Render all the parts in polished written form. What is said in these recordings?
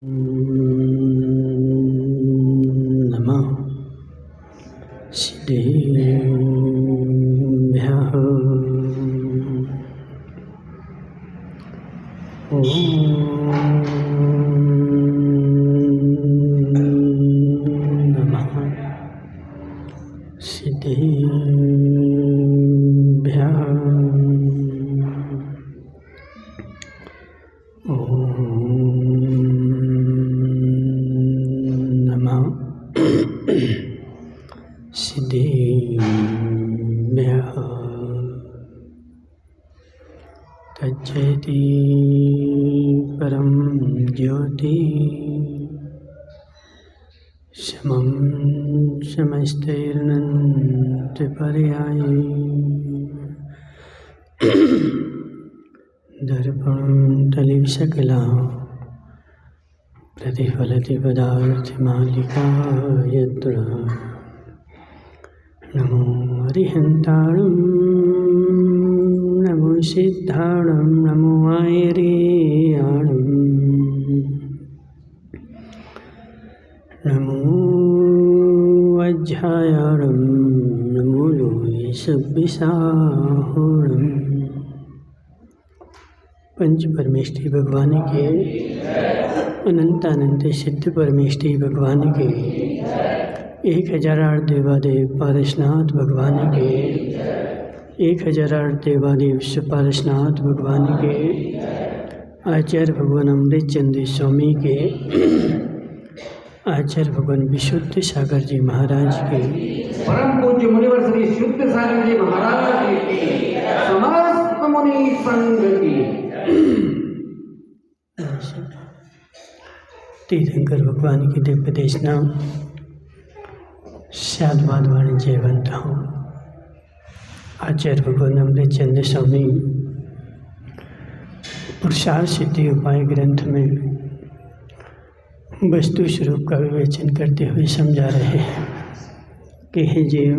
नमः सिद्धेभ्यः। नमः सिद्धेभ्यः। सिद्धेभ्यः। तज्जयति परं ज्योति समं समस्तैरनन्तपर्यायी दर्पणं तलिसकला प्रतिफलति पदार्थमालिका यत्र नमो हरिहन्ताणं नमो सिद्धाणं नमो आयर्याणं नमो अध्यायाणं नमो लोहिसब्बिसाहुरम्। पंच परमेष्ठी भगवान के अनंतानंत सिद्ध परमेष्ठी भगवान के 1008 देवादेव पारसनाथ भगवान के 1008 देवादेव पारसनाथ भगवान के आचार्य भगवान अमृतचंद्र स्वामी के आचार्य भगवान विशुद्ध सागर जी महाराज के परम पूज्य मुनिवर श्री शुद्ध सागर जी महाराज की समस्त मुनि संघ की तीर्थंकर भगवान की दिव्य देशना शादवाद वाणिज्य जयवंत हूँ। आचार्य भगवान अमृतचंद्र स्वामी पुरुषार्थ सिद्धि उपाय ग्रंथ में वस्तु स्वरूप का विवेचन करते हुए समझा रहे हैं कि हे जीव,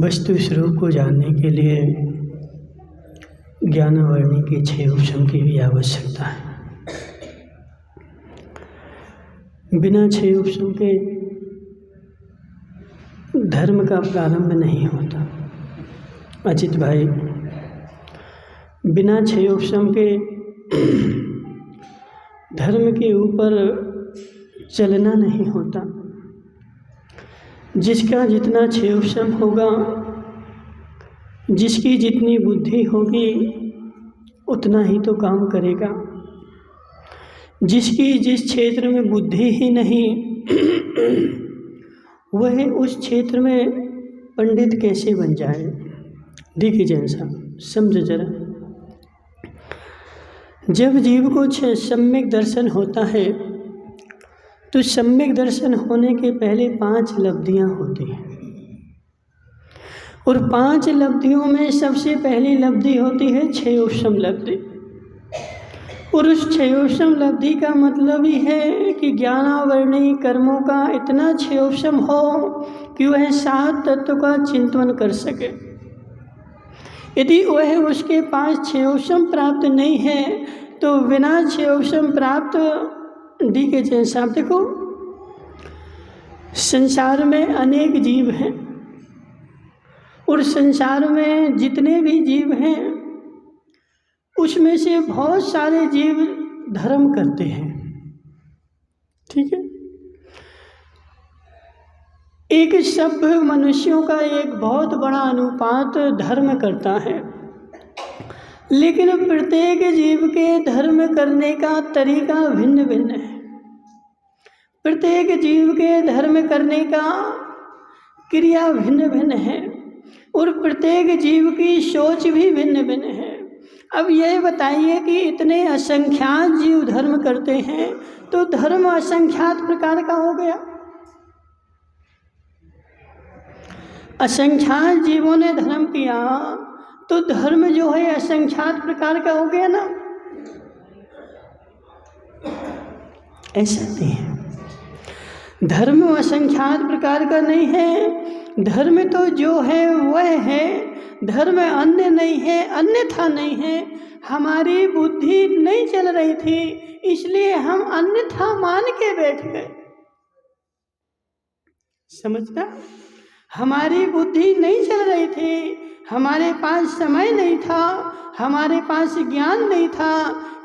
वस्तु स्वरूप को जानने के लिए ज्ञानवर्णी के 6 उपशम की भी आवश्यकता है। बिना 6 उपशम के धर्म का प्रारंभ नहीं होता। अजित भाई, बिना 6 उपशम के धर्म के ऊपर चलना नहीं होता। जिसका जितना 6 उपशम होगा, जिसकी जितनी बुद्धि होगी उतना ही तो काम करेगा। जिसकी जिस क्षेत्र में बुद्धि ही नहीं, वह उस क्षेत्र में पंडित कैसे बन जाए। देखिए जैसा समझो जरा, जब जीव को सम्यक दर्शन होता है तो सम्यक दर्शन होने के पहले 5 लब्धियां होती हैं, और 5 लब्धियों में सबसे पहली लब्धि होती है 6 उपशम लब्धि। और उस 6 उपशम लब्धि का मतलब ही है कि ज्ञानावरणी कर्मों का इतना 6 उपशम हो कि वह 7 तत्व का चिंतन कर सके। यदि वह उसके पास 6 उपशम प्राप्त नहीं है तो बिना 6 उपशम प्राप्त डी के जैसा आप देखो, संसार में अनेक जीव हैं और संसार में जितने भी जीव हैं उसमें से बहुत सारे जीव धर्म करते हैं। ठीक है, एक सभ्य मनुष्यों का एक बहुत बड़ा अनुपात धर्म करता है, लेकिन प्रत्येक जीव के धर्म करने का तरीका भिन्न भिन्न है। प्रत्येक जीव के धर्म करने का क्रिया भिन्न भिन्न है और प्रत्येक जीव की सोच भी भिन्न भिन्न है। अब यह बताइए कि इतने असंख्यात जीव धर्म करते हैं तो धर्म असंख्यात प्रकार का हो गया। असंख्यात जीवों ने धर्म किया तो धर्म जो है असंख्यात प्रकार का हो गया ना। ऐसा नहीं है, धर्म असंख्यात प्रकार का नहीं है। धर्म तो जो है वह है धर्म अन्य नहीं है, अन्यथा नहीं है। हमारी बुद्धि नहीं चल रही थी, इसलिए हम अन्यथा मान के बैठ गए। समझना, हमारी बुद्धि नहीं चल रही थी, हमारे पास समय नहीं था, हमारे पास ज्ञान नहीं था,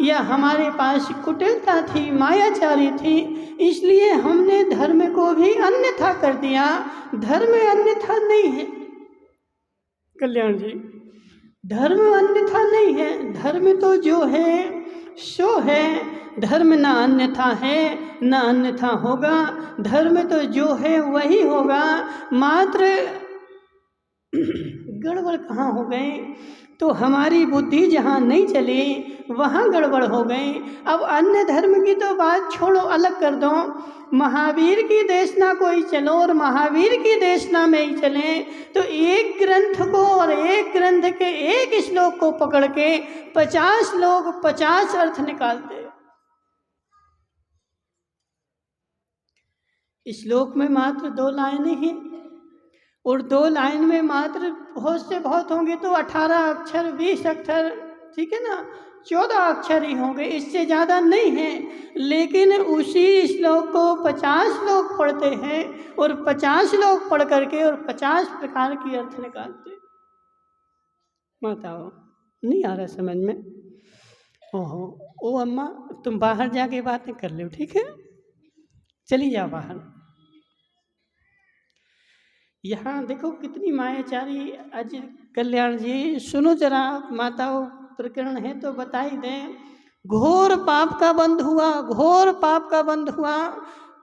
या हमारे पास कुटिलता थी, मायाचारी थी, इसलिए हमने धर्म को भी अन्यथा कर दिया। धर्म अन्यथा नहीं है कल्याण जी, धर्म अन्यथा नहीं है। धर्म तो जो है सो है, धर्म ना अन्यथा है ना अन्यथा होगा। धर्म तो जो है वही होगा, मात्र गड़बड़ कहाँ हो गई, तो हमारी बुद्धि जहाँ नहीं चली वहाँ गड़बड़ हो गई। अब अन्य धर्म की तो बात छोड़ो, अलग कर दो, महावीर की देशना कोई चलो और महावीर की देशना में ही चले, तो एक ग्रंथ को और एक ग्रंथ के एक श्लोक को पकड़ के 50 लोग 50 अर्थ निकालते। श्लोक में मात्र 2 लाइनें हैं, और 2 लाइन में मात्र बहुत से बहुत होंगे तो 18 अक्षर, 20 अक्षर, ठीक है ना, 14 अक्षर ही होंगे, इससे ज़्यादा नहीं है। लेकिन उसी श्लोक को 50 लोग पढ़ते हैं, और 50 लोग पढ़ करके और 50 प्रकार की अर्थ निकालते। माताओं, नहीं आ रहा समझ में? ओहो, ओ अम्मा तुम बाहर जाके बातें कर लो, ठीक है, चली जाओ बाहर। यहाँ देखो कितनी मायाचारी। आज कल्याण जी सुनो जरा, माताओं प्रकरण है तो बता ही दें। घोर पाप का बंध हुआ, घोर पाप का बंध हुआ।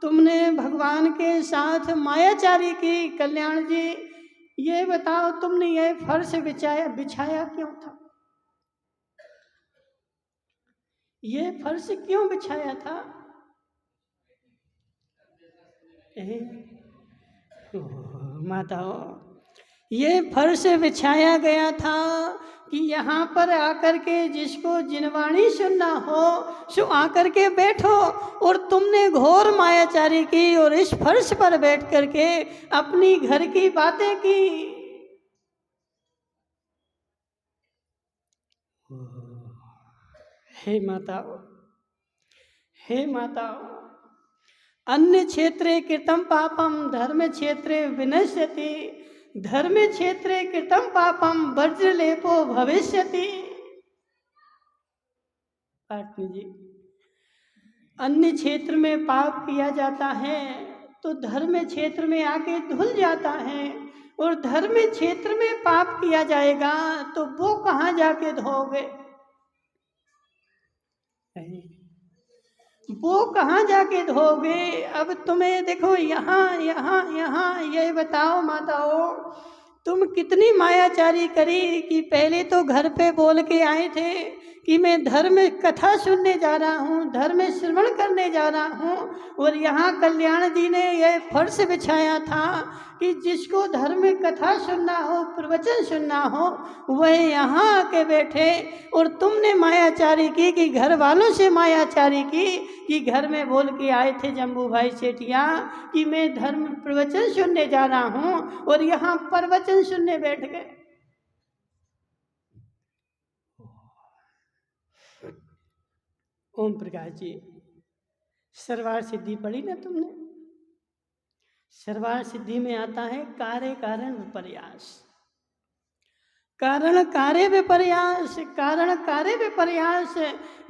तुमने भगवान के साथ मायाचारी की। कल्याण जी ये बताओ, तुमने ये फर्श बिछाया क्यों था? ये फर्श क्यों बिछाया था? माताओं, ये फर्श बिछाया गया था कि यहाँ पर आकर के जिसको जिनवाणी सुनना हो सो आकर के बैठो, और तुमने घोर मायाचारी की और इस फर्श पर बैठ करके अपनी घर की बातें की। हे माताओं, हे माताओं, अन्य क्षेत्रे कृतं पापम धर्म क्षेत्रे विनश्यति, धर्म क्षेत्रे कृतं पापम वज्रलेपो भविष्यति। पाटनी जी, अन्य क्षेत्र में पाप किया जाता है तो धर्म क्षेत्र में आके धुल जाता है, और धर्म क्षेत्र में पाप किया जाएगा तो वो कहाँ जाके धोगे? वो कहाँ जाके धोगे? अब तुम्हें देखो यहाँ यहाँ यहाँ, ये बताओ माताओं, तुम कितनी मायाचारी करी कि पहले तो घर पे बोल के आए थे कि मैं धर्म कथा सुनने जा रहा हूँ, धर्म श्रवण करने जा रहा हूँ, और यहाँ कल्याण जी ने यह फर्श बिछाया था कि जिसको धर्म कथा सुनना हो, प्रवचन सुनना हो, वह यहाँ आके बैठे। और तुमने मायाचारी की कि घर वालों से मायाचारी की कि घर में बोल के आए थे जम्बू भाई सेठिया कि मैं धर्म प्रवचन सुनने जा रहा हूँ, और यहाँ प्रवचन सुनने बैठ गए। ओम प्रकाश जी, सर्वार सिद्धि पढ़ी ना तुमने? सर्वार सिद्धि में आता है कार्य कारण विपर्यास, कारण कार्य विपर्यास, कारण कार्य विपर्यास।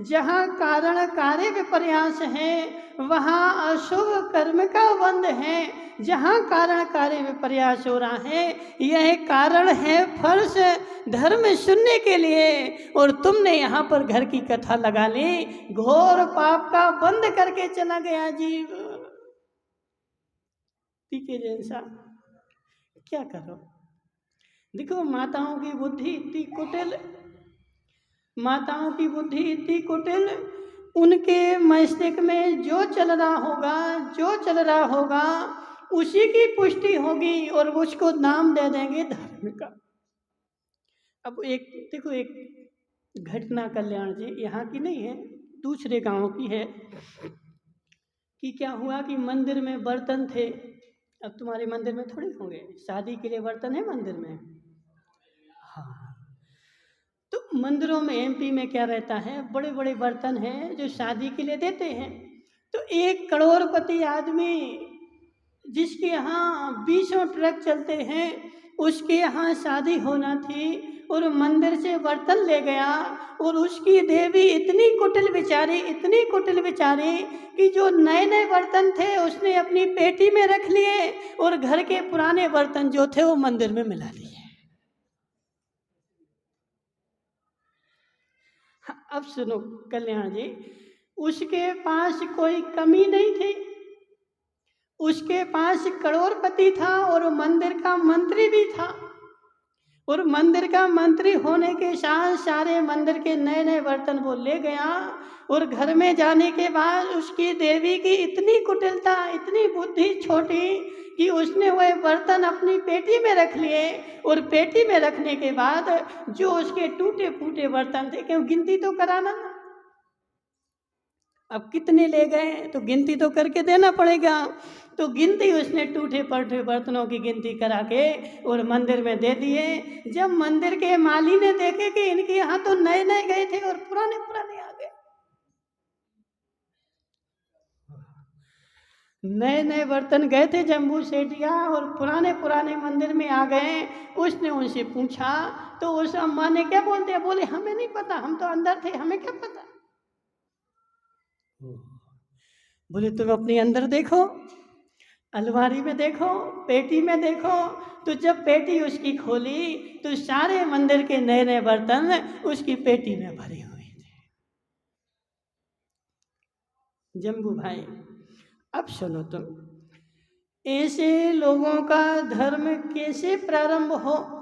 जहाँ कारण कार्य विपर्यास है वहाँ अशुभ कर्म का बंध है। जहाँ कारण कार्य विपर्यास हो रहा है, यह कारण है फर्श धर्म सुनने के लिए, और तुमने यहाँ पर घर की कथा लगा ली। घोर पाप का बंद करके चला गया जीव। ठीक है जैसा क्या करो? देखो माताओं की बुद्धि इतनी कुटिल, माताओं की बुद्धि इतनी कुटिल, उनके मस्तिष्क में जो चल रहा होगा, जो चल रहा होगा उसी की पुष्टि होगी, और उसको नाम दे देंगे धर्म का। अब एक देखो, एक घटना कल्याण जी यहाँ की नहीं है, दूसरे गांव की है। कि क्या हुआ कि मंदिर में बर्तन थे। अब तुम्हारे मंदिर में थोड़ी होंगे, शादी के लिए बर्तन है मंदिर में? तो मंदिरों में एमपी में क्या रहता है, बड़े बड़े बर्तन हैं जो शादी के लिए देते हैं। तो 1 करोड़पति आदमी जिसके यहाँ 20 ट्रक चलते हैं, उसके यहाँ शादी होना थी और मंदिर से बर्तन ले गया, और उसकी देवी इतनी कुटिल बेचारी कि जो नए नए बर्तन थे उसने अपनी पेटी में रख लिए और घर के पुराने बर्तन जो थे वो मंदिर में मिला लिए। अब सुनो कल्याण जी, उसके पास कोई कमी नहीं थी, उसके पास करोड़पति था और मंदिर का मंत्री भी था, और मंदिर का मंत्री होने के साथ सारे मंदिर के नए नए बर्तन वो ले गया, और घर में जाने के बाद उसकी देवी की इतनी कुटिलता, इतनी बुद्धि छोटी कि उसने वह बर्तन अपनी पेटी में रख लिए, और पेटी में रखने के बाद जो उसके टूटे फूटे बर्तन थे, क्यों गिनती तो कराना ना, अब कितने ले गए तो गिनती तो करके देना पड़ेगा। तो गिनती उसने टूटे फूटे बर्तनों की गिनती करा के और मंदिर में दे दिए। जब मंदिर के माली ने देखे कि इनके यहाँ तो नए नए गए थे और पुराने पुराने आ गए, नए नए बर्तन गए थे जम्बू सेठिया और पुराने पुराने मंदिर में आ गए। उसने उनसे पूछा तो उस अम्मा ने क्या बोलते हैं, बोले हमें नहीं पता, हम तो अंदर थे, हमें क्या पता। बोले तुम अपने अंदर देखो, अलमारी में देखो, पेटी में देखो। तो जब पेटी उसकी खोली तो सारे मंदिर के नए नए बर्तन उसकी पेटी में भरे हुए थे। जम्बू भाई अब सुनो तुम, ऐसे लोगों का धर्म कैसे प्रारंभ हो,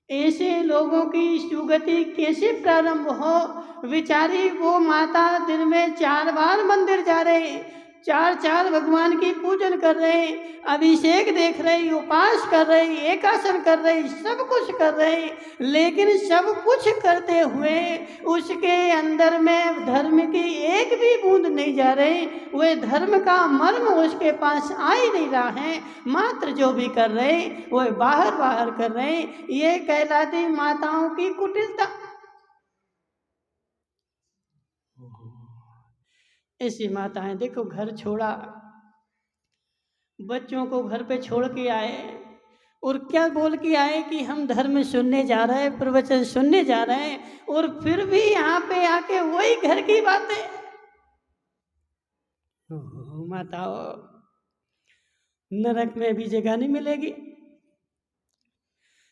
ऐसे लोगों की सुगति कैसे प्रारंभ हो। विचारी वो माता दिन में 4 बार मंदिर जा रहे, 4 भगवान की पूजन कर रहे, अभिषेक देख रही, उपास कर रही, एकासन कर रही, सब कुछ कर रही, लेकिन सब कुछ करते हुए उसके अंदर में धर्म की एक भी बूंद नहीं जा रही। वह धर्म का मर्म उसके पास आ ही नहीं रहा है। मात्र जो भी कर रहे वह बाहर बाहर कर रहे। ये कहलाती माताओं की कुटिलता। ऐसी माताएं देखो, घर छोड़ा, बच्चों को घर पे छोड़ के आए और क्या बोल के आए कि हम धर्म सुनने जा रहे हैं, प्रवचन सुनने जा रहे हैं, और फिर भी यहाँ पे आके वही घर की बातें। माताओं, नरक में भी जगह नहीं मिलेगी,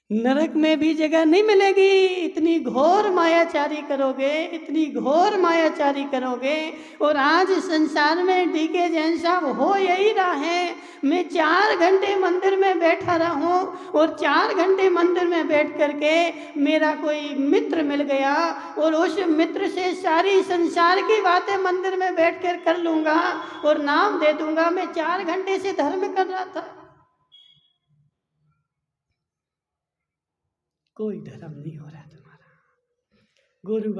नरक में भी जगह नहीं मिलेगी। इतनी घोर मायाचारी करोगे, इतनी घोर मायाचारी करोगे। और आज संसार में डीके जैन साहब हो यही रहा है। मैं 4 घंटे मंदिर में बैठा रहूं और 4 घंटे मंदिर में बैठ करके मेरा कोई मित्र मिल गया और उस मित्र से सारी संसार की बातें मंदिर में बैठ कर लूँगा और नाम दे दूंगा मैं 4 घंटे से धर्म कर रहा था। कोई धर्म नहीं हो रहा तुम्हारा। गुरु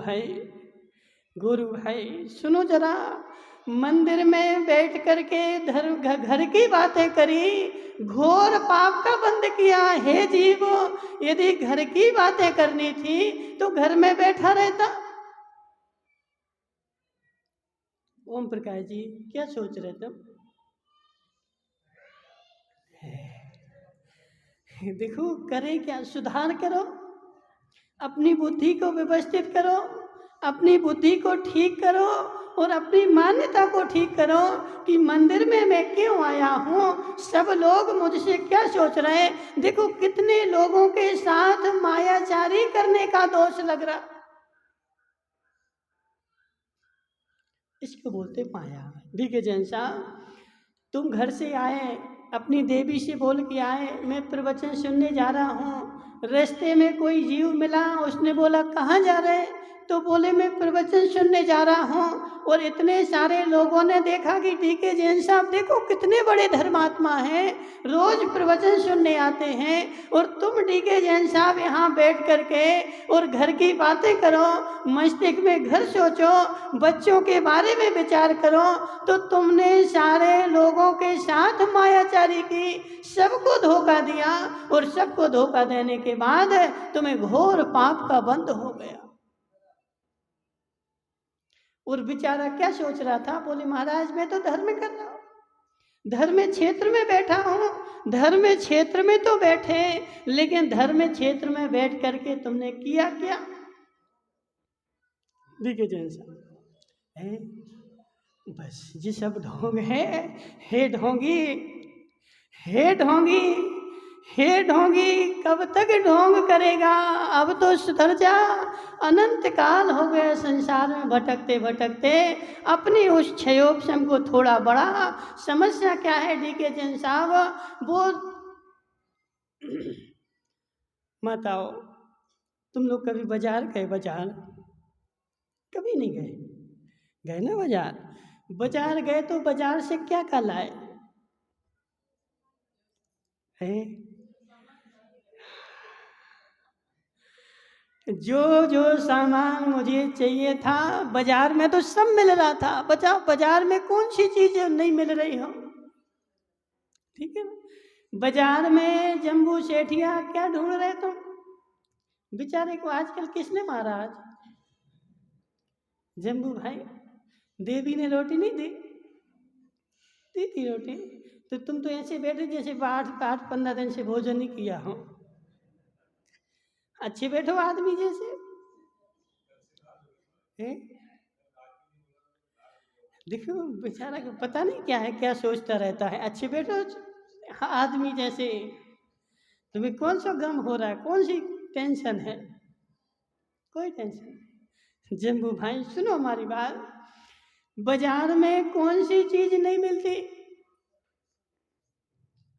भाई सुनो जरा, मंदिर में बैठ करके धर्म घर की बातें करी, घोर पाप का बंद किया। हे जीव, यदि घर की बातें करनी थी तो घर में बैठा रहता। ओम प्रकाश जी क्या सोच रहे तुम? देखो करें क्या, सुधार करो, अपनी बुद्धि को व्यवस्थित करो, अपनी बुद्धि को ठीक करो और अपनी मान्यता को ठीक करो कि मंदिर में मैं क्यों आया हूँ, सब लोग मुझसे क्या सोच रहे हैं। देखो कितने लोगों के साथ मायाचारी करने का दोष लग रहा, इसको बोलते माया। ठीक है जैन साहब, तुम घर से आए, अपनी देवी से बोल के आए मैं प्रवचन सुनने जा रहा हूँ, रास्ते में कोई जीव मिला, उसने बोला कहाँ जा रहे हैं, तो बोले मैं प्रवचन सुनने जा रहा हूँ। और इतने सारे लोगों ने देखा कि डीके जैन साहब देखो कितने बड़े धर्मात्मा हैं, रोज प्रवचन सुनने आते हैं, और तुम डीके जैन साहब यहाँ बैठ करके और घर की बातें करो, मस्तिष्क में घर सोचो, बच्चों के बारे में विचार करो। तो तुमने सारे लोगों के साथ मायाचारी की, सबको धोखा दिया, और सबको धोखा देने के बाद तुम्हें घोर पाप का बंध हो गया। और बेचारा क्या सोच रहा था, बोले महाराज मैं तो धर्म कर रहा हूँ, धर्म क्षेत्र में बैठा हूँ, धर्म क्षेत्र में तो बैठे, लेकिन धर्म क्षेत्र में बैठ करके तुमने किया क्या? देखिए जैन साहब, बस ये सब ढोंग है, हे ढोंगी, हे ढोंगी, हे ढोंगी, कब तक ढोंग करेगा? अब तो सुधर जा, अनंत काल हो गया संसार में भटकते भटकते, अपनी उस क्षयोपशम को थोड़ा बड़ा। समस्या क्या है डीके जैन साहब? वो बताओ, तुम लोग कभी बाजार गए? बाजार कभी नहीं गए? गए ना बाजार? बाजार गए तो बाजार से क्या क्या लाए? जो सामान मुझे चाहिए था बाजार में तो सब मिल रहा था। बचाओ बाजार में कौन सी चीज नहीं मिल रही हो? ठीक है ना? बाजार में जम्बू सेठिया क्या ढूंढ रहे तुम? बेचारे को आजकल किसने मारा? आज जम्बू भाई, देवी ने रोटी नहीं दी? दी थी रोटी। तो तुम तो ऐसे बैठे जैसे 8-15 दिन से भोजन नहीं किया हो। अच्छे बैठो आदमी जैसे है? देखो बेचारा को पता नहीं क्या है, क्या सोचता रहता है। अच्छे बैठो आदमी जैसे। तुम्हें कौन सा गम हो रहा है? कौन सी टेंशन है? कोई टेंशन नहीं। जम्बू भाई सुनो हमारी बात, बाजार में कौन सी चीज नहीं मिलती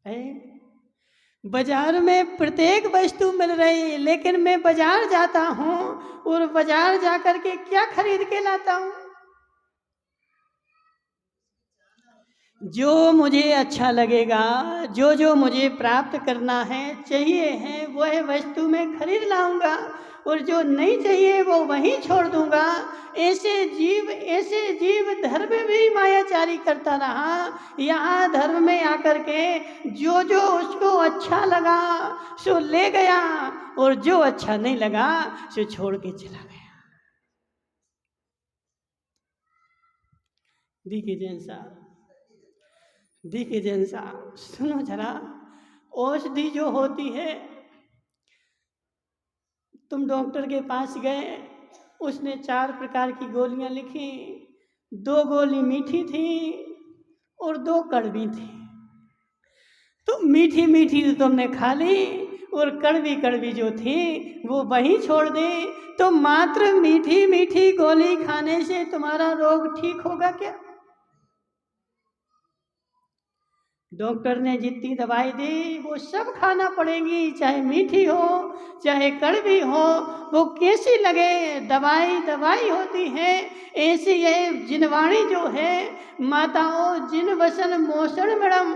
है? बाजार में प्रत्येक वस्तु मिल रही, लेकिन मैं बाजार जाता हूँ और बाजार जाकर के क्या खरीद के लाता हूँ? जो मुझे अच्छा लगेगा, जो मुझे प्राप्त करना है, चाहिए है, वह वस्तु मैं खरीद लाऊंगा, और जो नहीं चाहिए वो वहीं छोड़ दूंगा। ऐसे जीव धर्म में भी मायाचारी करता रहा। यहाँ धर्म में आकर के जो उसको अच्छा लगा सो ले गया, और जो अच्छा नहीं लगा सो छोड़ के चला गया। देखिए जैन साहब, देखिए जैन साहब, सुनो जरा, औषधि जो होती है, तुम डॉक्टर के पास गए, उसने 4 प्रकार की गोलियां लिखी, 2 गोली मीठी थी और 2 कड़वी थी। तो मीठी मीठी तो तुमने खा ली, और कड़वी कड़वी जो थी वो वहीं छोड़ दी। तो मात्र मीठी मीठी गोली खाने से तुम्हारा रोग ठीक होगा क्या? डॉक्टर ने जितनी दवाई दी वो सब खाना पड़ेगी, चाहे मीठी हो चाहे कड़वी हो, वो कैसी लगे, दवाई दवाई होती है। ऐसी ये जिनवाणी जो है, माताओं जिन वसन मोषण मैडम,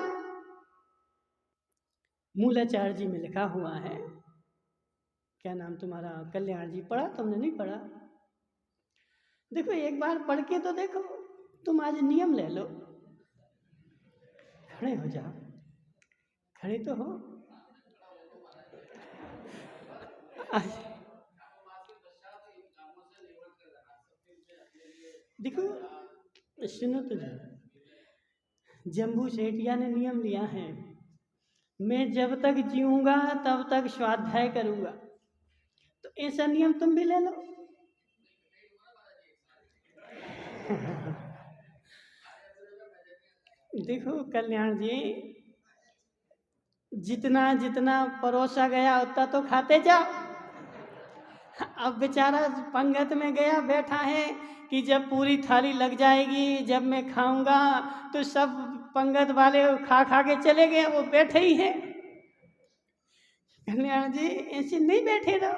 मूलाचार्य जी में लिखा हुआ है। क्या नाम तुम्हारा? कल्याण जी। पढ़ा तुमने? नहीं पढ़ा? देखो एक बार पढ़ के तो देखो। तुम आज नियम ले लो, खड़े हो जाओ, खड़े तो हो। देखो सुनो तो, जम्बू सेठिया ने नियम लिया है, मैं जब तक जीऊंगा तब तक स्वाध्याय करूंगा। तो ऐसा नियम तुम भी ले लो। देखो कल्याण जी, जितना जितना परोसा गया उतना तो खाते जाओ। अब बेचारा पंगत में गया, बैठा है कि जब पूरी थाली लग जाएगी, जब मैं खाऊंगा, तो सब पंगत वाले खा खा के चले गए, वो बैठे ही हैं। कल्याण जी ऐसे नहीं बैठे रहो।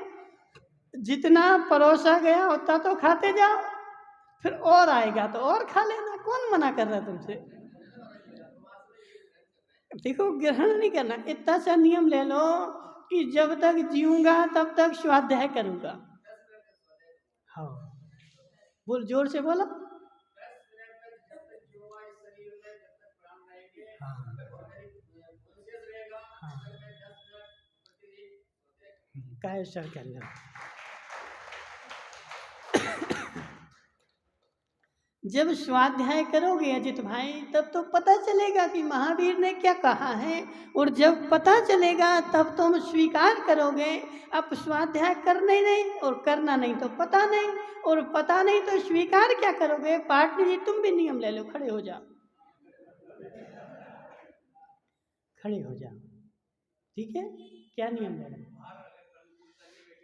जितना परोसा गया उतना तो खाते जाओ, फिर और आएगा तो और खा लेना। कौन मना कर रहा है तुमसे? देखो, ग्रहण नहीं करना। इतना सा नियम ले लो कि जब तक जीऊंगा तब तक स्वाध्याय करूंगा। हाँ, बोल, जोर से बोलो। हाँ, हाँ, काय सर करना। जब स्वाध्याय करोगे अजित भाई, तब तो पता चलेगा कि महावीर ने क्या कहा है, और जब पता चलेगा तब तुम स्वीकार करोगे। अब स्वाध्याय करना ही नहीं और करना नहीं तो पता नहीं, और पता नहीं तो स्वीकार क्या करोगे? पाटनी जी, तुम भी नियम ले लो, खड़े हो जाओ, खड़े हो जाओ, ठीक है? क्या नियम ले लो?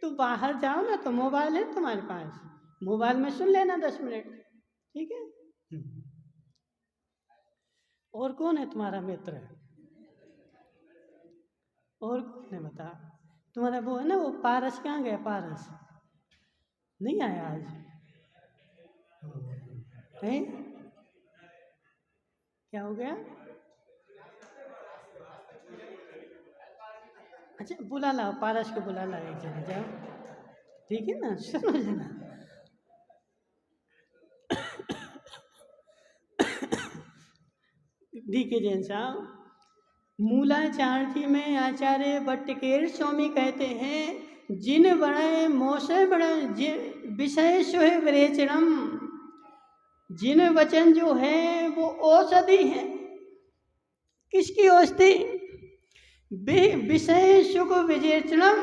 तो बाहर जाओ ना, तो मोबाइल है तुम्हारे पास, मोबाइल में सुन लेना 10 मिनट, ठीक है? और कौन है तुम्हारा मित्र? और कौन है बता? तुम्हारा वो है ना, वो पारस कहाँ गया? पारस नहीं आया आज? है? क्या हो गया? अच्छा, बुला लाओ, पारस को बुला लाओ एक जगह, जाओ, ठीक है ना? सुनो जना, डी के जैन साहब, मूलाचार्य में आचार्य बट्टकेर स्वामी कहते हैं, जिन बड़े मोसे बड़े विषय सोहे विरेचनम, जिन वचन जो है वो औषधि है। किसकी औषधि? विषय सुख विरेचनम,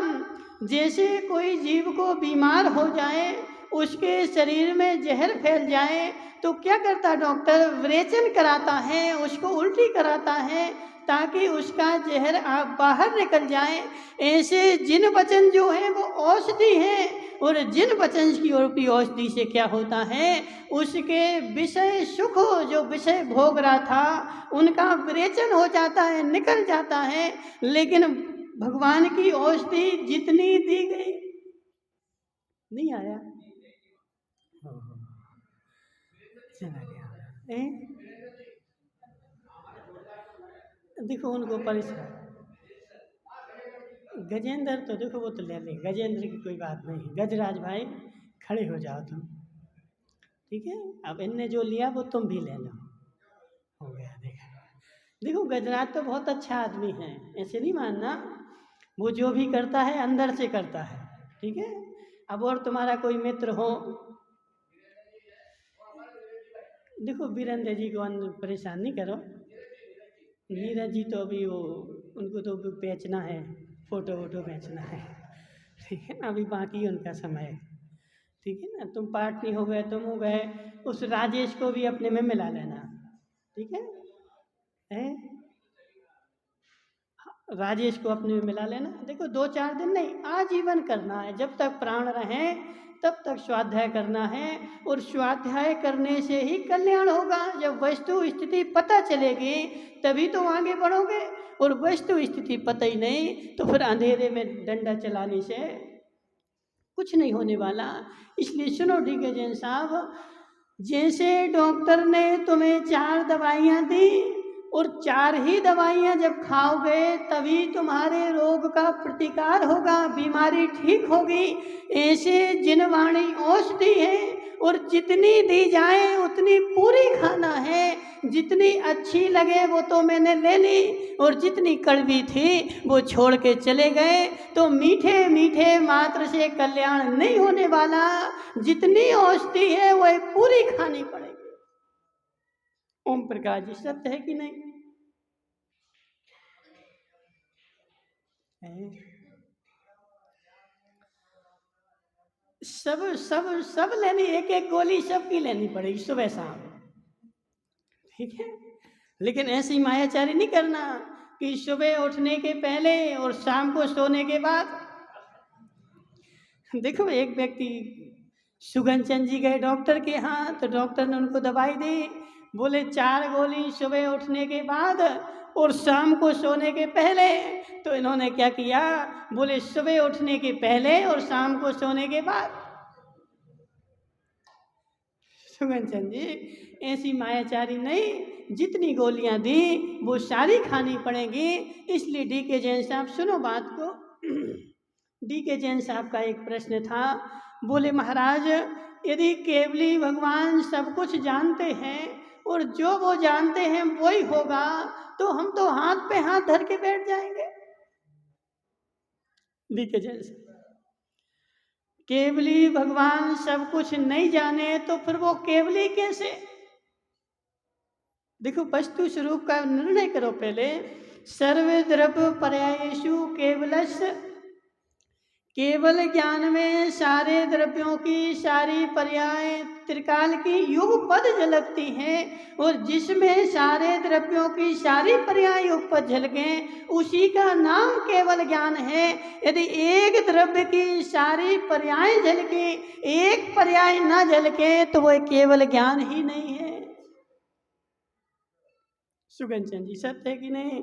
जैसे कोई जीव को बीमार हो जाए, उसके शरीर में जहर फैल जाए तो क्या करता है डॉक्टर? विरेचन कराता है, उसको उल्टी कराता है ताकि उसका जहर बाहर निकल जाए। ऐसे जिन वचन जो है वो औषधि है, और जिन वचन की रूपी औषधि से क्या होता है? उसके विषय सुख, जो विषय भोग रहा था, उनका विरेचन हो जाता है, निकल जाता है। लेकिन भगवान की औषधि जितनी दी गई, नहीं आया, चला गया। देखो उनको परेशान, गजेंद्र तो देखो वो तो ले ले, गजेंद्र की कोई बात नहीं। गजराज भाई, खड़े हो जाओ तुम, ठीक है? अब इनने जो लिया वो तुम भी ले लो, हो गया। देखो गजराज तो बहुत अच्छा आदमी है, ऐसे नहीं मानना, वो जो भी करता है अंदर से करता है, ठीक है? अब और तुम्हारा कोई मित्र हो, देखो वीरेंद्र जी को परेशान नहीं करो, नीरज जी तो अभी वो, उनको तो बेचना है, फोटो वोटो बेचना है, ठीक है ना? अभी बाकी उनका समय है, ठीक है ना? तुम पार्टनी हो गए, तुम हो गए, उस राजेश को भी अपने में मिला लेना, ठीक है? राजेश को अपने में मिला लेना। देखो 2-4 दिन नहीं, आजीवन करना है, जब तक प्राण रहें तब तक स्वाध्याय करना है, और स्वाध्याय करने से ही कल्याण होगा। जब वस्तु स्थिति पता चलेगी तभी तो आगे बढ़ोगे, और वस्तु स्थिति पता ही नहीं तो फिर अंधेरे में डंडा चलाने से कुछ नहीं होने वाला। इसलिए सुनो डी के जैन साहब, जैसे डॉक्टर ने तुम्हें 4 दवाइयाँ दी, और 4 ही दवाइयाँ जब खाओगे तभी तुम्हारे रोग का प्रतिकार होगा, बीमारी ठीक होगी। ऐसे जिनवाणी औषधि है, और जितनी दी जाए उतनी पूरी खाना है। जितनी अच्छी लगे वो तो मैंने ले ली, और जितनी कड़वी थी वो छोड़ के चले गए। तो मीठे मीठे मात्र से कल्याण नहीं होने वाला, जितनी औषधि है वह पूरी खानी पड़ेगी। ओम प्रकाश जी, सत्य है कि नहीं? सब सब सब लेनी, एक एक गोली सबकी लेनी पड़ेगी सुबह शाम, ठीक है? लेकिन ऐसी मायाचारी नहीं करना कि सुबह उठने के पहले और शाम को सोने के बाद। देखो एक व्यक्ति सुगन चंद जी गए डॉक्टर के यहाँ, तो डॉक्टर ने उनको दवाई दी, बोले 4 गोली सुबह उठने के बाद और शाम को सोने के पहले। तो इन्होंने क्या किया, बोले सुबह उठने के पहले और शाम को सोने के बाद। सुगन चंद जी ऐसी मायाचारी नहीं, जितनी गोलियां दी वो सारी खानी पड़ेंगी। इसलिए डी के जैन साहब सुनो बात को। डी के जैन साहब का एक प्रश्न था, बोले महाराज यदि केवली भगवान सब कुछ जानते हैं और जो वो जानते हैं वही होगा, तो हम तो हाथ पे हाथ धर के बैठ जाएंगे। डी के जैन साहब, केवली भगवान सब कुछ नहीं जाने तो फिर वो केवली कैसे? देखो वस्तु स्वरूप का निर्णय करो पहले। सर्व द्रव्य पर्यायेषु केवलस्य, केवल ज्ञान में सारे द्रव्यों की सारी पर्याय त्रिकाल की युगपद झलकती हैं, और जिसमें सारे द्रव्यों की सारी पर्याय युगपद झलकें उसी का नाम केवल ज्ञान है। यदि एक द्रव्य की सारी पर्याय झलके, एक पर्याय ना झलके, तो वह केवल ज्ञान ही नहीं है। सुगन चंद जी सत्य है कि नहीं?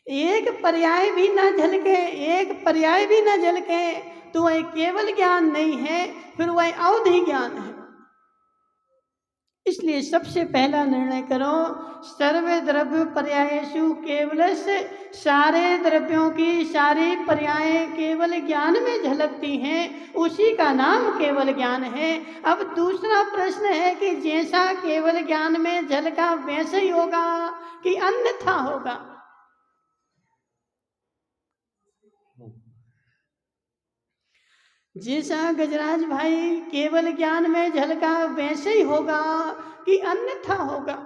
एक पर्याय भी ना झलके, एक पर्याय भी ना झलके तो वह केवल ज्ञान नहीं है, फिर वह अवधि ज्ञान है। इसलिए सबसे पहला निर्णय करो, सर्व द्रव्य पर्यायेषु केवलस्य, सारे द्रव्यों की सारी पर्याय केवल ज्ञान में झलकती हैं, उसी का नाम केवल ज्ञान है। अब दूसरा प्रश्न है कि जैसा केवल ज्ञान में झलका वैसे ही होगा कि अन्यथा होगा? जैसा गजराज भाई केवल ज्ञान में झलका वैसे ही होगा कि अन्यथा होगा?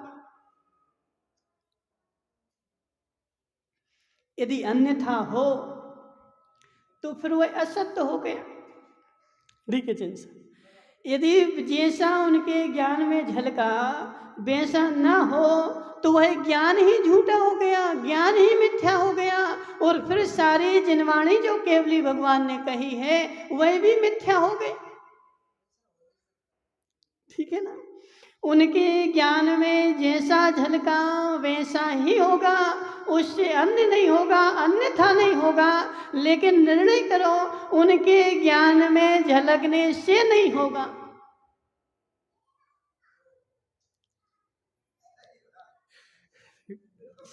यदि अन्यथा हो तो फिर वह असत्य हो गया। ठीक है जिनसा, यदि जैसा उनके ज्ञान में झलका वैसा ना हो तो वह ज्ञान ही झूठा हो गया, ज्ञान ही मिथ्या हो गया, और फिर सारी जिनवाणी जो केवली भगवान ने कही है वह भी मिथ्या हो गई। ठीक है ना? उनके ज्ञान में जैसा झलका वैसा ही होगा, उससे अन्य नहीं होगा, अन्यथा नहीं होगा। लेकिन निर्णय करो, उनके ज्ञान में झलकने से नहीं होगा।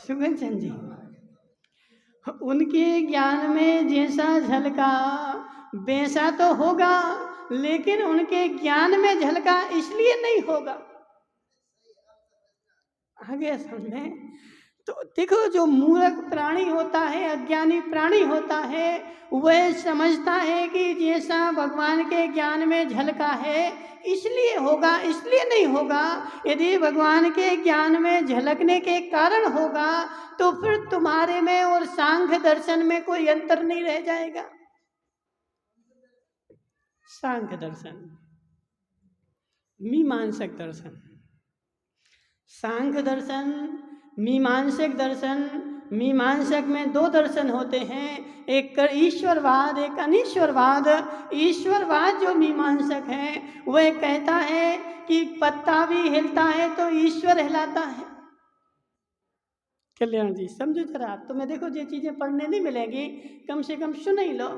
सुगन चंद जी, उनके ज्ञान में जैसा झलका वैसा तो होगा, लेकिन उनके ज्ञान में झलका इसलिए नहीं होगा। आगे समझ में? तो देखो, जो मूर्ख प्राणी होता है, अज्ञानी प्राणी होता है, वह समझता है कि जैसा भगवान के ज्ञान में झलका है इसलिए होगा, इसलिए नहीं होगा। यदि भगवान के ज्ञान में झलकने के कारण होगा तो फिर तुम्हारे में और सांख्य दर्शन में कोई अंतर नहीं रह जाएगा। सांख्य दर्शन, मीमांसक दर्शन, सांख्य दर्शन, मीमांसक दर्शन। मीमांसक में दो दर्शन होते हैं, एक ईश्वरवाद, एक अनीश्वरवाद। ईश्वरवाद जो मीमांसक है वह कहता है कि पत्ता भी हिलता है तो ईश्वर हिलाता है। कल्याण जी समझो जरा, तुम्हें देखो ये चीजें पढ़ने नहीं मिलेंगी, कम से कम सुन ही लो।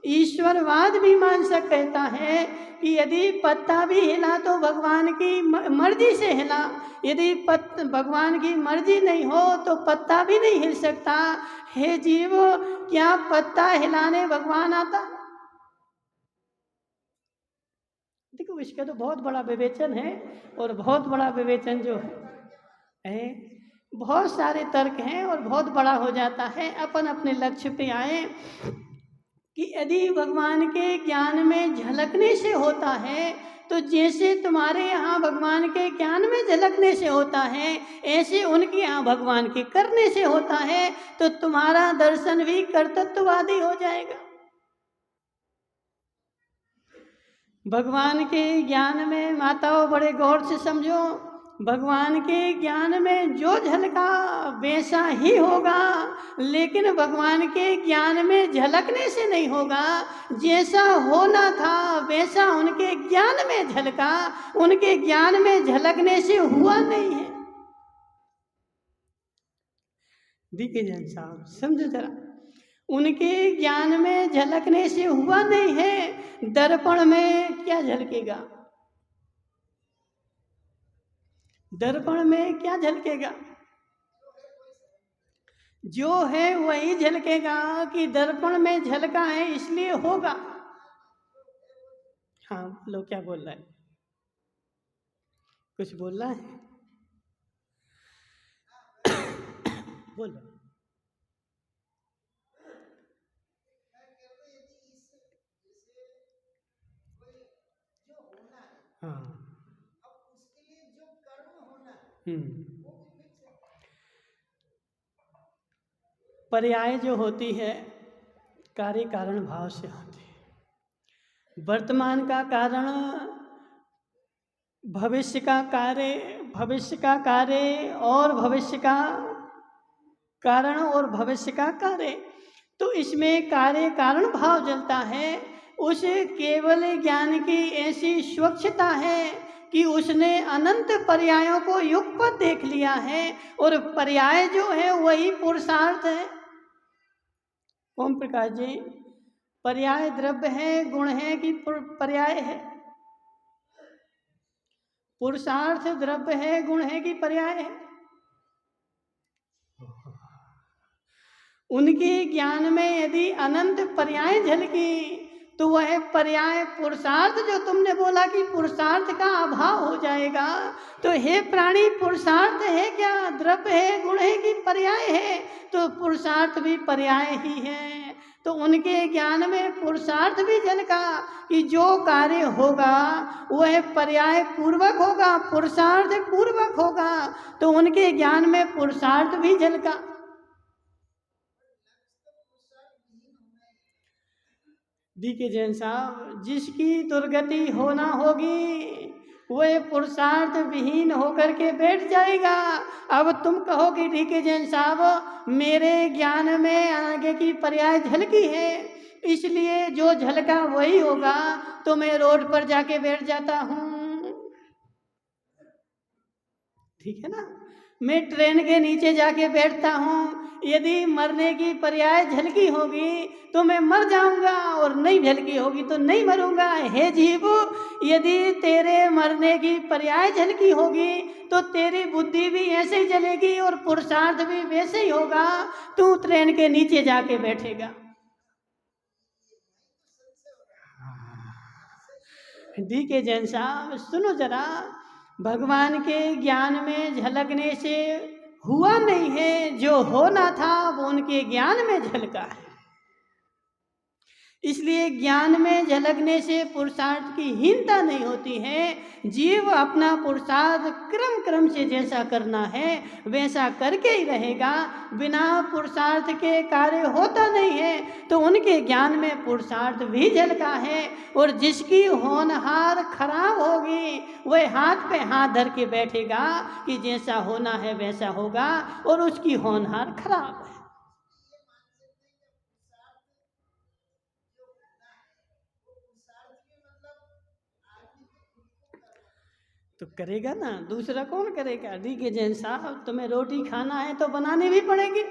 ईश्वरवाद मीमांसक कहता है कि यदि पत्ता भी हिला तो भगवान की मर्जी से हिला, यदि भगवान की मर्जी नहीं हो तो पत्ता भी नहीं हिल सकता। हे जीव, क्या पत्ता हिलाने भगवान आता? देखो इसका तो बहुत बड़ा विवेचन है, और बहुत बड़ा विवेचन जो है बहुत सारे तर्क हैं और बहुत बड़ा हो जाता है। अपन अपने लक्ष्य पे आए कि यदि भगवान के ज्ञान में झलकने से होता है, तो जैसे तुम्हारे यहाँ भगवान के ज्ञान में झलकने से होता है, ऐसे उनके यहाँ भगवान के करने से होता है, तो तुम्हारा दर्शन भी कर्तृत्ववादी हो जाएगा। भगवान के ज्ञान में, माताओं बड़े गौर से समझो, भगवान के ज्ञान में जो झलका वैसा ही होगा, लेकिन भगवान के ज्ञान में झलकने से नहीं होगा। जैसा होना था वैसा उनके ज्ञान में झलका, उनके ज्ञान में झलकने से हुआ नहीं है। दिग्विजय साहब समझो जरा, उनके ज्ञान में झलकने से हुआ नहीं है, दर्पण में क्या झलकेगा? दर्पण में क्या झलकेगा? जो है वही झलकेगा कि दर्पण में झलका है इसलिए होगा। हाँ बोलो, क्या बोल रहा है? कुछ बोल रहा है? बोलो। हाँ पर्याय जो होती है कार्य कारण भाव से होती है। वर्तमान का कारण भविष्य का कार्य, भविष्य का कार्य और भविष्य का कारण और भविष्य का कार्य, तो इसमें कार्य कारण भाव जलता है। उस केवल ज्ञान की ऐसी स्वच्छता है कि उसने अनंत पर्यायों को युगपत देख लिया है, और पर्याय जो है वही पुरुषार्थ है। ओम प्रकाश जी, पर्याय द्रव्य है, गुण है कि पर्याय है? पुरुषार्थ द्रव्य है, गुण है कि पर्याय है? उनके ज्ञान में यदि अनंत पर्याय झलकी तो वह पर्याय पुरुषार्थ जो तुमने बोला कि पुरुषार्थ का अभाव हो जाएगा, तो हे प्राणी पुरुषार्थ है क्या? द्रव्य है, गुण है कि पर्याय है? तो पुरुषार्थ भी पर्याय ही है। तो उनके ज्ञान में पुरुषार्थ भी झलका कि जो कार्य होगा वह पर्याय पूर्वक होगा, पुरुषार्थ पूर्वक होगा। तो उनके ज्ञान में पुरुषार्थ भी झलका। डी.के. जैन साहब, जिसकी दुर्गति होना होगी वह पुरुषार्थ विहीन होकर के बैठ जाएगा। अब तुम कहो कि डी.के. जैन साहब मेरे ज्ञान में आगे की पर्याय झलकी है, इसलिए जो झलका वही होगा, तो मैं रोड पर जाके बैठ जाता हूँ, ठीक है ना? मैं ट्रेन के नीचे जाके बैठता हूँ, यदि मरने की पर्याय झलकी होगी तो मैं मर जाऊंगा, और नहीं झलकी होगी तो नहीं मरूंगा। हे जीव, यदि तेरे मरने की पर्याय झलकी होगी तो तेरी बुद्धि भी ऐसे ही चलेगी और पुरुषार्थ भी वैसे ही होगा, तू ट्रेन के नीचे जाके बैठेगा। डी.के. जैन साहब सुनो जरा, भगवान के ज्ञान में झलकने से हुआ नहीं है, जो होना था वो उनके ज्ञान में झलका है। इसलिए ज्ञान में झलकने से पुरुषार्थ की हीनता नहीं होती है। जीव अपना पुरुषार्थ क्रम क्रम से जैसा करना है वैसा करके ही रहेगा, बिना पुरुषार्थ के कार्य होता नहीं है। तो उनके ज्ञान में पुरुषार्थ भी झलका है, और जिसकी होनहार खराब होगी वह हाथ पे हाथ धर के बैठेगा कि जैसा होना है वैसा होगा, और उसकी होनहार खराब है। तो करेगा ना, दूसरा कौन करेगा? डी.के. जैन साहब, तुम्हें रोटी खाना है तो बनानी भी पड़ेगी,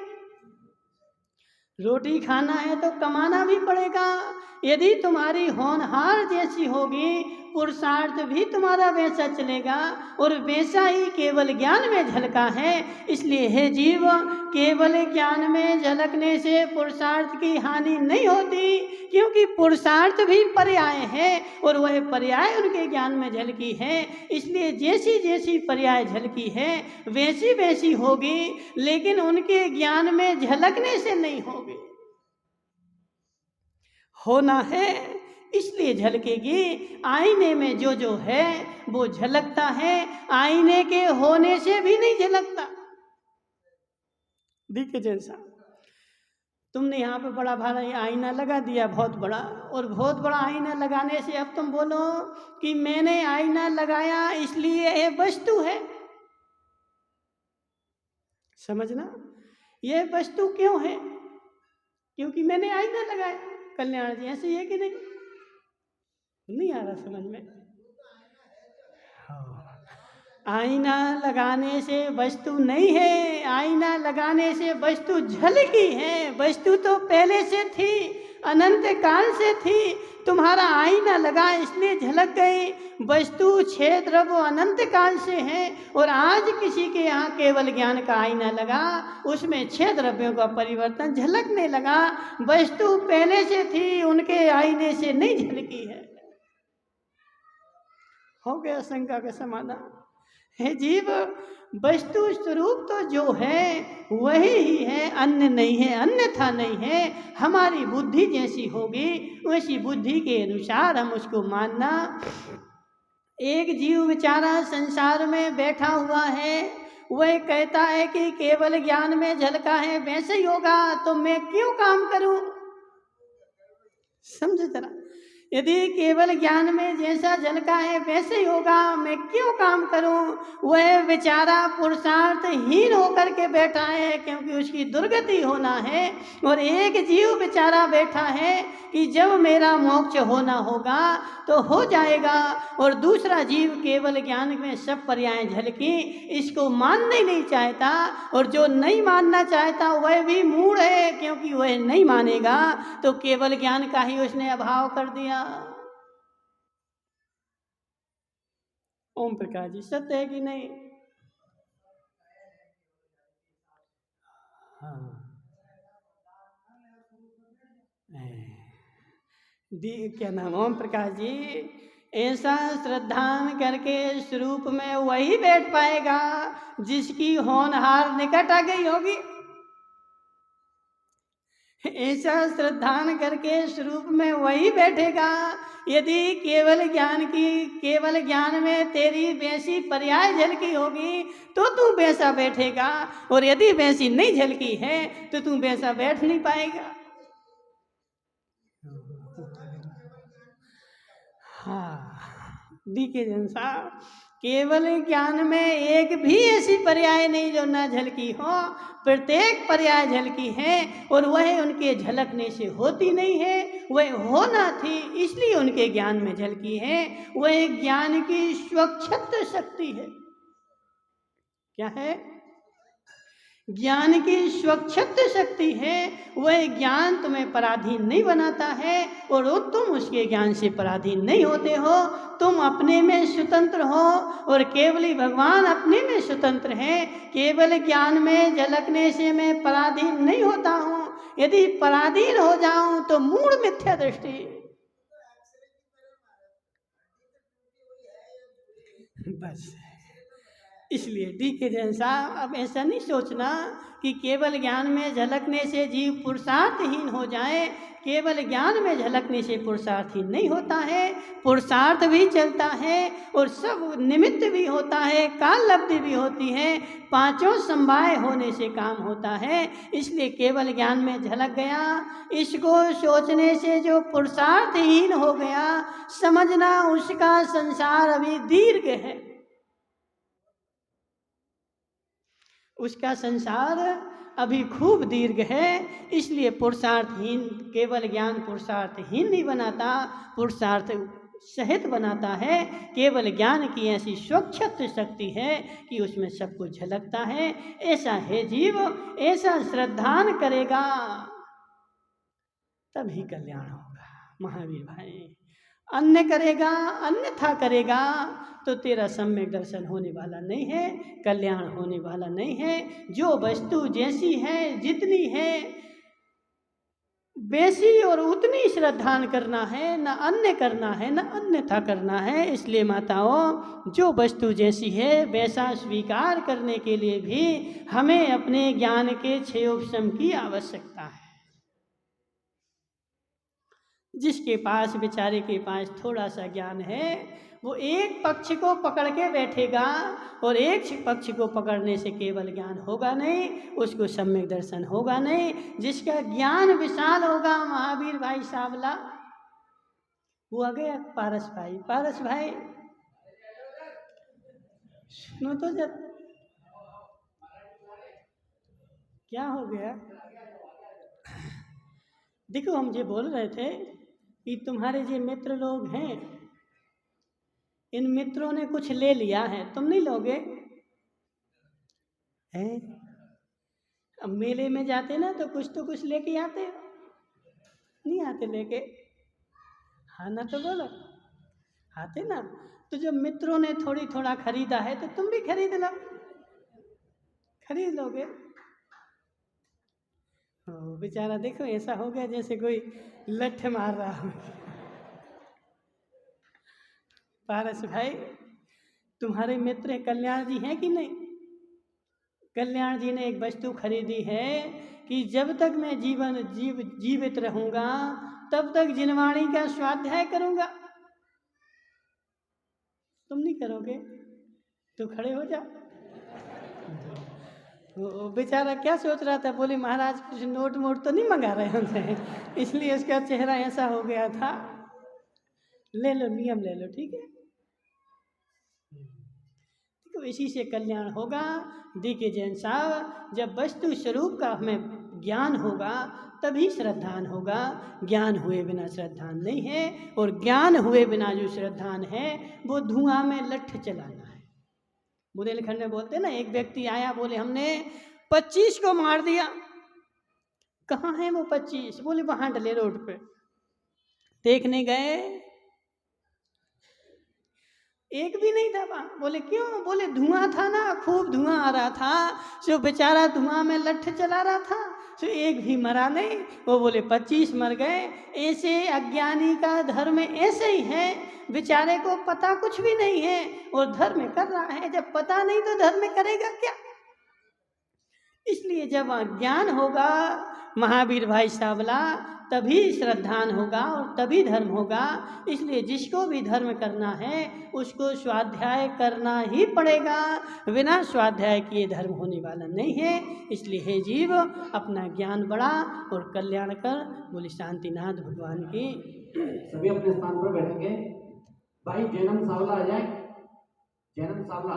रोटी खाना है तो कमाना भी पड़ेगा। यदि तुम्हारी होनहार जैसी होगी, पुरुषार्थ भी तुम्हारा वैसा चलेगा, और वैसा ही केवल ज्ञान में झलका है। इसलिए हे जीव, केवल ज्ञान में झलकने से पुरुषार्थ की हानि नहीं होती, क्योंकि पुरुषार्थ भी पर्याय है, और वह पर्याय उनके ज्ञान में झलकी है। इसलिए जैसी जैसी पर्याय झलकी है वैसी वैसी होगी, लेकिन उनके ज्ञान में झलकने से नहीं होगी। होना है इसलिए झलकेगी। आईने में जो जो है वो झलकता है, आईने के होने से भी नहीं झलकता। डी.के. जैन साहब, तुमने यहाँ पे बड़ा भारी आईना लगा दिया, बहुत बड़ा, और बहुत बड़ा आईना लगाने से अब तुम बोलो कि मैंने आईना लगाया इसलिए ये वस्तु है। समझना, ये वस्तु क्यों है? क्योंकि मैंने आईना लगाया। कल्याण जी, ऐसे ही है कि नहीं आ रहा समझ में? हाँ, आईना लगाने से वस्तु नहीं है, आईना लगाने से वस्तु झलकी है। वस्तु तो पहले से थी, अनंत काल से थी। तुम्हारा आईना लगा इसलिए झलक गई। वस्तु छह द्रव्य अनंत काल से है, और आज किसी के यहाँ केवल ज्ञान का आईना लगा, उसमें छह द्रव्यों का परिवर्तन झलकने लगा। वस्तु पहले से थी, उनके आईने से नहीं झलकी है। हो गया शंका का समाधान। हे जीव, वस्तु स्वरूप तो जो है वही ही है, अन्य नहीं है, अन्यथा नहीं है। हमारी बुद्धि जैसी होगी वैसी बुद्धि के अनुसार हम उसको मानना। एक जीव बेचारा संसार में बैठा हुआ है, वह कहता है कि केवल ज्ञान में झलका है, वैसे ही होगा, तो मैं क्यों काम करूं? समझो जरा, यदि केवल ज्ञान में जैसा झलका है वैसे ही होगा, मैं क्यों काम करूं? वह बेचारा पुरुषार्थहीन होकर के बैठा है, क्योंकि उसकी दुर्गति होना है। और एक जीव बेचारा बैठा है कि जब मेरा मोक्ष होना होगा तो हो जाएगा, और दूसरा जीव केवल ज्ञान में सब पर्याय झलकी, इसको मानना ही नहीं चाहता। और जो नहीं मानना चाहता वह भी मूढ़ है, क्योंकि वह नहीं मानेगा तो केवल ज्ञान का ही उसने अभाव कर दिया। ओम प्रकाश जी, सत्य है कि नहीं? हाँ, क्या नाम? ओम प्रकाश जी, ऐसा श्रद्धान करके स्वरूप में वही बैठ पाएगा जिसकी होनहार निकट आ गई होगी। ऐसा श्रद्धान करके स्वरूप में वही बैठेगा। यदि केवल ज्ञान में तेरी वैसी पर्याय झलकी होगी तो तू वैसा बैठेगा, और यदि वैसी नहीं झलकी है तो तू वैसा बैठ नहीं पाएगा। हाँ, डी के जन साहब, केवल ज्ञान में एक भी ऐसी पर्याय नहीं जो ना झलकी हो, प्रत्येक पर्याय झलकी है, और वह उनके झलकने से होती नहीं है, वह होना थी इसलिए उनके ज्ञान में झलकी है। वह ज्ञान की स्वच्छत्र शक्ति है। क्या है? ज्ञान की स्वच्छत्र शक्ति है। वह ज्ञान तुम्हें पराधीन नहीं बनाता है, और तुम उसके ज्ञान से पराधीन नहीं होते हो। तुम अपने में स्वतंत्र हो, और केवल ही भगवान अपने में स्वतंत्र है। केवल ज्ञान में झलकने से मैं पराधीन नहीं होता हूँ। यदि पराधीन हो जाऊं तो मूढ़ मिथ्या दृष्टि। बस इसलिए डी के जैन साहब, अब ऐसा नहीं सोचना कि केवल ज्ञान में झलकने से जीव पुरुषार्थहीन हो जाए। केवल ज्ञान में झलकने से पुरुषार्थहीन नहीं होता है, पुरुषार्थ भी चलता है, और सब निमित्त भी होता है, काल लब्धि भी होती है, पांचों समवाय होने से काम होता है। इसलिए केवल ज्ञान में झलक गया, इसको सोचने से जो पुरुषार्थहीन हो गया, समझना उसका संसार अभी दीर्घ है। उसका संसार अभी खूब दीर्घ है। इसलिए पुरुषार्थहीन, केवल ज्ञान पुरुषार्थहीन नहीं बनाता, पुरुषार्थ सहित बनाता है। केवल ज्ञान की ऐसी स्वच्छत्र शक्ति है कि उसमें सब कुछ झलकता है। ऐसा है जीव, ऐसा श्रद्धान करेगा तभी कल्याण होगा। महावीर भाई, अन्य करेगा, अन्यथा करेगा तो तेरा सम्यक दर्शन होने वाला नहीं है, कल्याण होने वाला नहीं है। जो वस्तु जैसी है, जितनी है, वैसी और उतनी श्रद्धान करना है, न अन्य करना है, न अन्यथा करना है। इसलिए माताओं, जो वस्तु जैसी है वैसा स्वीकार करने के लिए भी हमें अपने ज्ञान के छह उपशम की आवश्यकता है। जिसके पास, बेचारे के पास थोड़ा सा ज्ञान है, वो एक पक्ष को पकड़ के बैठेगा, और एक पक्ष को पकड़ने से केवल ज्ञान होगा नहीं, उसको सम्यक दर्शन होगा नहीं। जिसका ज्ञान विशाल होगा, महावीर भाई सावला, वो आ गया पारस भाई। पारस भाई सुनो तो जब, क्या हो गया? देखो, हम ये बोल रहे थे कि तुम्हारे जो मित्र लोग हैं, इन मित्रों ने कुछ ले लिया है, तुम नहीं लोगे हैं? अब मेले में जाते ना तो कुछ लेके आते हो, नहीं आते लेके? हाँ ना तो बोलो, आते ना? तो जब मित्रों ने थोड़ा खरीदा है तो तुम भी खरीद लो, खरीद लोगे। बेचारा देखो ऐसा हो गया जैसे कोई लठ मार रहा हो। पारस भाई, तुम्हारे मित्र कल्याण जी हैं कि नहीं? कल्याण जी ने एक वस्तु खरीदी है कि जब तक मैं जीवित रहूंगा तब तक जिनवाणी का स्वाध्याय करूंगा। तुम नहीं करोगे तो खड़े हो जाओ। वो बेचारा क्या सोच रहा था, बोले महाराज कुछ नोट मोट तो नहीं मंगा रहे हमसे, इसलिए उसका चेहरा ऐसा हो गया था। ले लो, नियम ले लो, ठीक है। तो इसी से कल्याण होगा। देखिए जैन साहब, जब वस्तु स्वरूप का हमें ज्ञान होगा तभी श्रद्धान होगा। ज्ञान हुए बिना श्रद्धान नहीं है, और ज्ञान हुए बिना जो श्रद्धान है वो धुआं में लठ चलाना है। बुंदेलखंड में बोलते हैं ना, एक व्यक्ति आया, बोले हमने 25 को मार दिया। कहाँ है वो 25? बोले वहां डले रोड पे। देखने गए, एक भी नहीं था वहां। बोले क्यों? बोले धुआं था ना, खूब धुआं आ रहा था, जो बेचारा धुआं में लठ चला रहा था, तो एक भी मरा नहीं। वो बोले 25 मर गए। ऐसे अज्ञानी का धर्म ऐसे ही है, बेचारे को पता कुछ भी नहीं है और धर्म कर रहा है। जब पता नहीं तो धर्म करेगा क्या? इसलिए जब ज्ञान होगा महावीर भाई सावला, तभी श्रद्धान होगा और तभी धर्म होगा। इसलिए जिसको भी धर्म करना है उसको स्वाध्याय करना ही पड़ेगा, बिना स्वाध्याय किए धर्म होने वाला नहीं है। इसलिए हे जीव, अपना ज्ञान बढ़ा और कल्याण कर। बोले शांतिनाथ भगवान की। सभी अपने स्थान पर बैठेंगे। भाई जैनम सावला आ जाए, जैनम सावला।